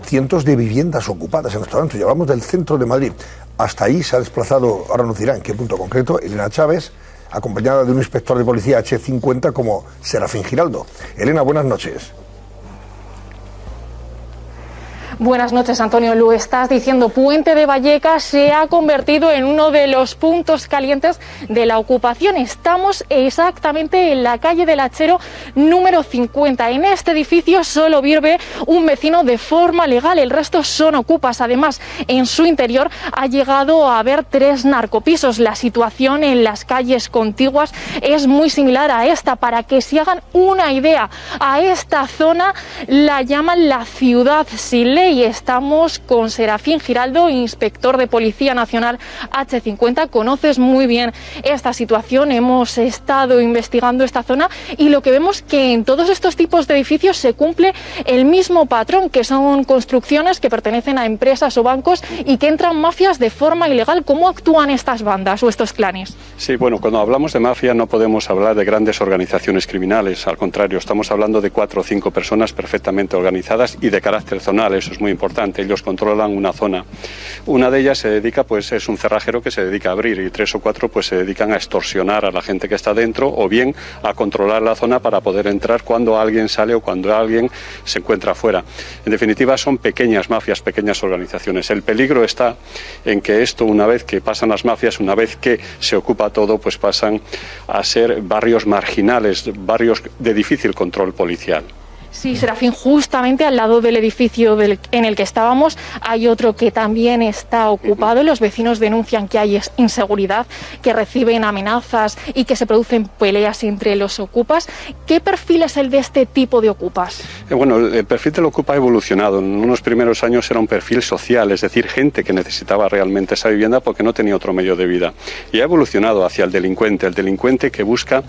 cientos de viviendas ocupadas en estos momentos. Llevamos del centro de Madrid. Hasta ahí se ha desplazado, ahora nos dirá en qué punto concreto, Elena Chávez, acompañada de un inspector de policía H50 como Serafín Giraldo. Elena, buenas noches. Buenas noches, Antonio. Lo estás diciendo, Puente de Vallecas se ha convertido en uno de los puntos calientes de la ocupación. Estamos exactamente en la calle del Hachero número 50. En este edificio solo vive un vecino de forma legal, el resto son ocupas. Además, en su interior ha llegado a haber 3 narcopisos. La situación en las calles contiguas es muy similar a esta. Para que se hagan una idea, a esta zona la llaman la ciudad sin ley. Y estamos con Serafín Giraldo, inspector de Policía Nacional H50. Conoces muy bien esta situación, hemos estado investigando esta zona y lo que vemos que en todos estos tipos de edificios se cumple el mismo patrón, que son construcciones que pertenecen a empresas o bancos y que entran mafias de forma ilegal. ¿Cómo actúan estas bandas o estos clanes? Sí, bueno, cuando hablamos de mafia no podemos hablar de grandes organizaciones criminales, al contrario, estamos hablando de 4 o 5 personas perfectamente organizadas y de carácter zonal. Eso es muy importante. Ellos controlan una zona. Una de ellas se dedica, pues es un cerrajero que se dedica a abrir, y 3 o 4 pues se dedican a extorsionar a la gente que está dentro o bien a controlar la zona para poder entrar cuando alguien sale o cuando alguien se encuentra afuera. En definitiva, son pequeñas mafias, pequeñas organizaciones. El peligro está en que esto, una vez que pasan las mafias, una vez que se ocupa todo, pues pasan a ser barrios marginales, barrios de difícil control policial. Sí, Serafín, justamente al lado del edificio en el que estábamos hay otro que también está ocupado. Los vecinos denuncian que hay inseguridad, que reciben amenazas y que se producen peleas entre los ocupas. ¿Qué perfil es el de este tipo de ocupas? Bueno, el perfil del ocupa ha evolucionado. En unos primeros años era un perfil social, es decir, gente que necesitaba realmente esa vivienda porque no tenía otro medio de vida. Y ha evolucionado hacia el delincuente que busca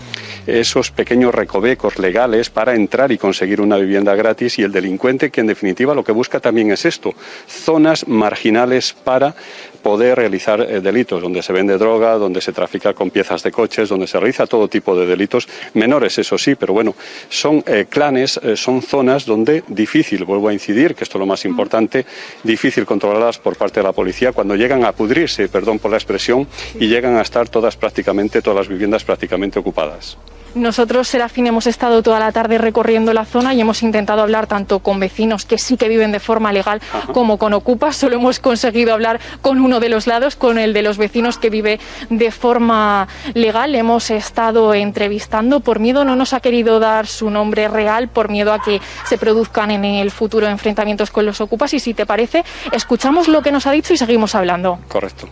esos pequeños recovecos legales para entrar y conseguir una vivienda gratis, y el delincuente que en definitiva lo que busca también es esto, zonas marginales para poder realizar delitos, donde se vende droga, donde se trafica con piezas de coches, donde se realiza todo tipo de delitos, menores eso sí, pero bueno, son clanes, son zonas donde difícil, vuelvo a incidir, que esto es lo más importante, difícil controlarlas por parte de la policía cuando llegan a pudrirse, perdón por la expresión, y llegan a estar todas las viviendas prácticamente ocupadas. Nosotros, Serafín, hemos estado toda la tarde recorriendo la zona y hemos intentado hablar tanto con vecinos que sí que viven de forma legal como con ocupas. Solo hemos conseguido hablar con uno de los lados, con el de los vecinos que vive de forma legal. Hemos estado entrevistando. Por miedo no nos ha querido dar su nombre real, por miedo a que se produzcan en el futuro enfrentamientos con los ocupas. Y si te parece, escuchamos lo que nos ha dicho y seguimos hablando. Correcto.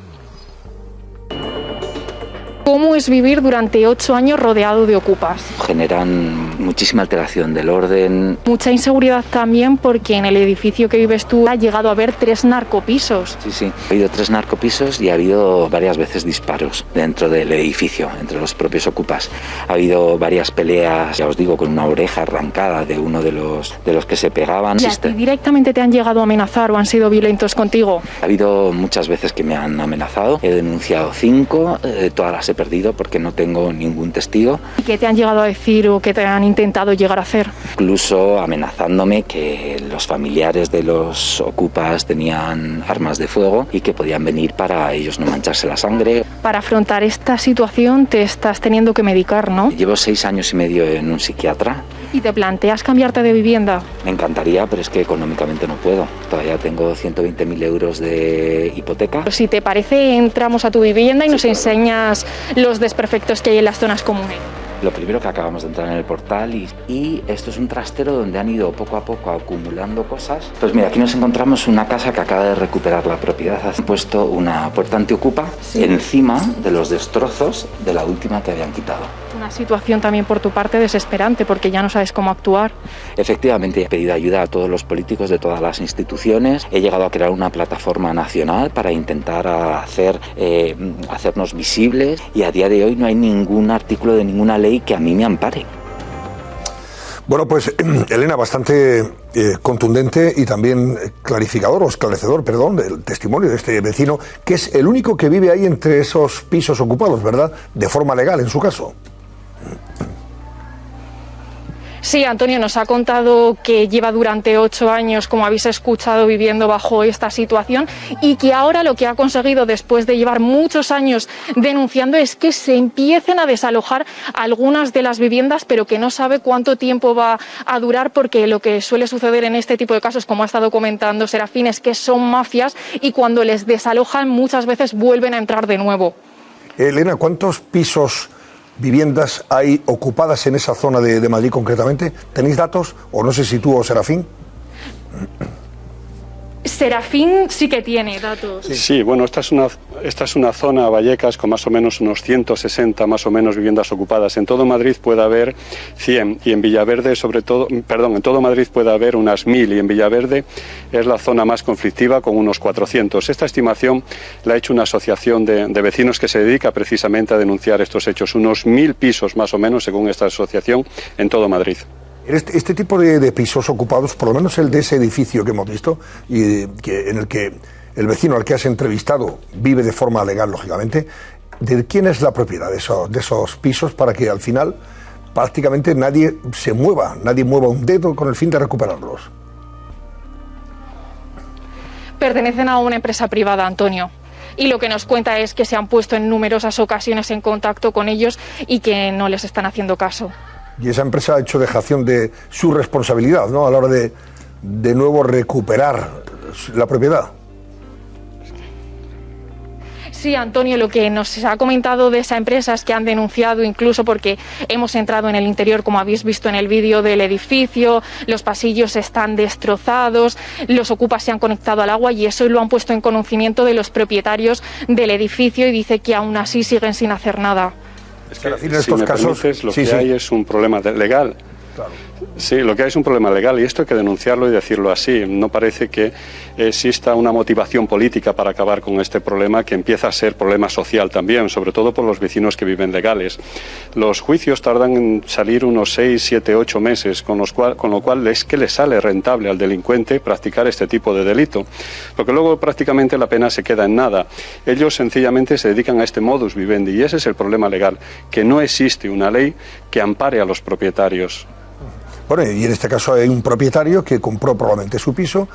¿Cómo es vivir durante 8 años rodeado de ocupas? Generan muchísima alteración del orden. Mucha inseguridad también porque en el edificio que vives tú ha llegado a haber 3 narcopisos. Sí. Ha habido 3 narcopisos y ha habido varias veces disparos dentro del edificio, entre los propios ocupas. Ha habido varias peleas, ya os digo, con una oreja arrancada de uno de los que se pegaban. ¿Y a ti directamente te han llegado a amenazar o han sido violentos contigo? Ha habido muchas veces que me han amenazado. He denunciado 5, todas las he perdido porque no tengo ningún testigo. ¿Y qué te han llegado a decir o qué te han intentado llegar a hacer? Incluso amenazándome que los familiares de los ocupas tenían armas de fuego y que podían venir para ellos no mancharse la sangre. Para afrontar esta situación te estás teniendo que medicar, ¿no? Llevo 6 años y medio en un psiquiatra. ¿Y te planteas cambiarte de vivienda? Me encantaría, pero es que económicamente no puedo. Todavía tengo 120.000 euros de hipoteca. Si te parece, entramos a tu vivienda y nos enseñas los desperfectos que hay en las zonas comunes. Lo primero, que acabamos de entrar en el portal y esto es un trastero donde han ido poco a poco acumulando cosas. Pues mira, aquí nos encontramos una casa que acaba de recuperar la propiedad. Han puesto una puerta antiocupa encima de los destrozos de la última que habían quitado. Una situación también por tu parte desesperante porque ya no sabes cómo actuar. Efectivamente, he pedido ayuda a todos los políticos de todas las instituciones. He llegado a crear una plataforma nacional para intentar hacernos visibles y a día de hoy no hay ningún artículo de ninguna ley que a mí me ampare. Bueno, pues Elena, bastante contundente y también esclarecedor, del testimonio de este vecino, que es el único que vive ahí entre esos pisos ocupados, ¿verdad? De forma legal, en su caso. Sí, Antonio nos ha contado que lleva durante 8 años, como habéis escuchado, viviendo bajo esta situación y que ahora lo que ha conseguido después de llevar muchos años denunciando es que se empiecen a desalojar algunas de las viviendas, pero que no sabe cuánto tiempo va a durar, porque lo que suele suceder en este tipo de casos, como ha estado comentando Serafín, es que son mafias y cuando les desalojan muchas veces vuelven a entrar de nuevo. Elena, ¿cuántos pisos, viviendas hay ocupadas en esa zona de Madrid concretamente? ¿Tenéis datos? O no sé si tú o Serafín. Serafín sí que tiene datos. Sí, bueno, esta es una zona, Vallecas, con más o menos unos 160 más o menos viviendas ocupadas. En todo Madrid puede haber 100 y en Villaverde, sobre todo, perdón, en todo Madrid puede haber unas 1000 y en Villaverde es la zona más conflictiva con unos 400. Esta estimación la ha hecho una asociación de vecinos que se dedica precisamente a denunciar estos hechos. Unos 1000 pisos más o menos, según esta asociación, en todo Madrid. Este tipo de pisos ocupados, por lo menos el de ese edificio que hemos visto, y en el que el vecino al que has entrevistado vive de forma legal, lógicamente, ¿de quién es la propiedad de esos pisos para que al final prácticamente nadie se mueva, nadie mueva un dedo con el fin de recuperarlos? Pertenecen a una empresa privada, Antonio. Y lo que nos cuenta es que se han puesto en numerosas ocasiones en contacto con ellos y que no les están haciendo caso. Y esa empresa ha hecho dejación de su responsabilidad, ¿no?, a la hora de nuevo recuperar la propiedad. Sí, Antonio, lo que nos ha comentado de esa empresa es que han denunciado, incluso porque hemos entrado en el interior, como habéis visto en el vídeo del edificio, los pasillos están destrozados, los ocupas se han conectado al agua y eso lo han puesto en conocimiento de los propietarios del edificio y dice que aún así siguen sin hacer nada. Es que, si me permites, lo que hay es un problema legal. Claro. Sí, lo que hay es un problema legal y esto hay que denunciarlo y decirlo así. No parece que exista una motivación política para acabar con este problema que empieza a ser problema social también, sobre todo por los vecinos que viven legales. Los juicios tardan en salir unos 6, 7, 8 meses, con lo cual es que le sale rentable al delincuente practicar este tipo de delito, porque luego prácticamente la pena se queda en nada. Ellos sencillamente se dedican a este modus vivendi y ese es el problema legal, que no existe una ley que ampare a los propietarios. Bueno, y en este caso hay un propietario que compró probablemente su piso,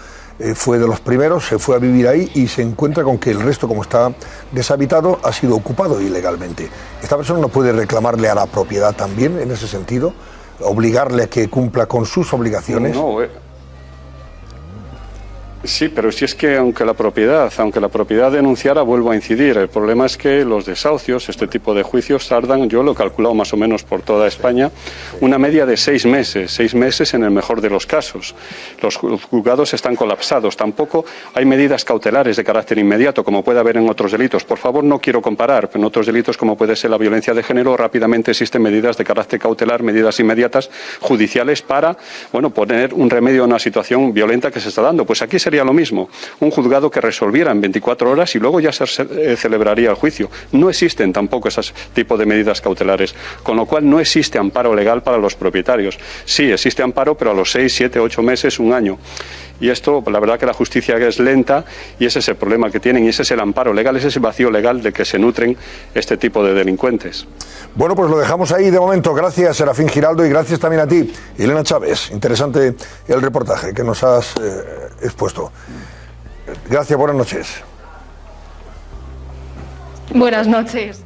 fue de los primeros, se fue a vivir ahí y se encuentra con que el resto, como está deshabitado, ha sido ocupado ilegalmente. ¿Esta persona no puede reclamarle a la propiedad también en ese sentido? ¿Obligarle a que cumpla con sus obligaciones? No, sí, pero si es que aunque la propiedad denunciara, vuelvo a incidir. El problema es que los desahucios, este tipo de juicios tardan, yo lo he calculado más o menos por toda España, una media de 6 meses en el mejor de los casos. Los juzgados están colapsados, tampoco hay medidas cautelares de carácter inmediato como puede haber en otros delitos. Por favor, no quiero comparar, pero en otros delitos como puede ser la violencia de género, rápidamente existen medidas de carácter cautelar, medidas inmediatas judiciales para, bueno, poner un remedio a una situación violenta que se está dando. Pues aquí sería lo mismo, un juzgado que resolviera en 24 horas y luego ya se celebraría el juicio. No existen tampoco ese tipo de medidas cautelares, con lo cual no existe amparo legal para los propietarios. Sí, existe amparo, pero a los 6, 7, 8 meses, un año. Y esto, la verdad que la justicia es lenta y ese es el problema que tienen y ese es el amparo legal, ese es el vacío legal de que se nutren este tipo de delincuentes. Bueno, pues lo dejamos ahí de momento. Gracias, Serafín Giraldo, y gracias también a ti, Elena Chávez. Interesante el reportaje que nos has expuesto. Gracias, buenas noches. Buenas noches.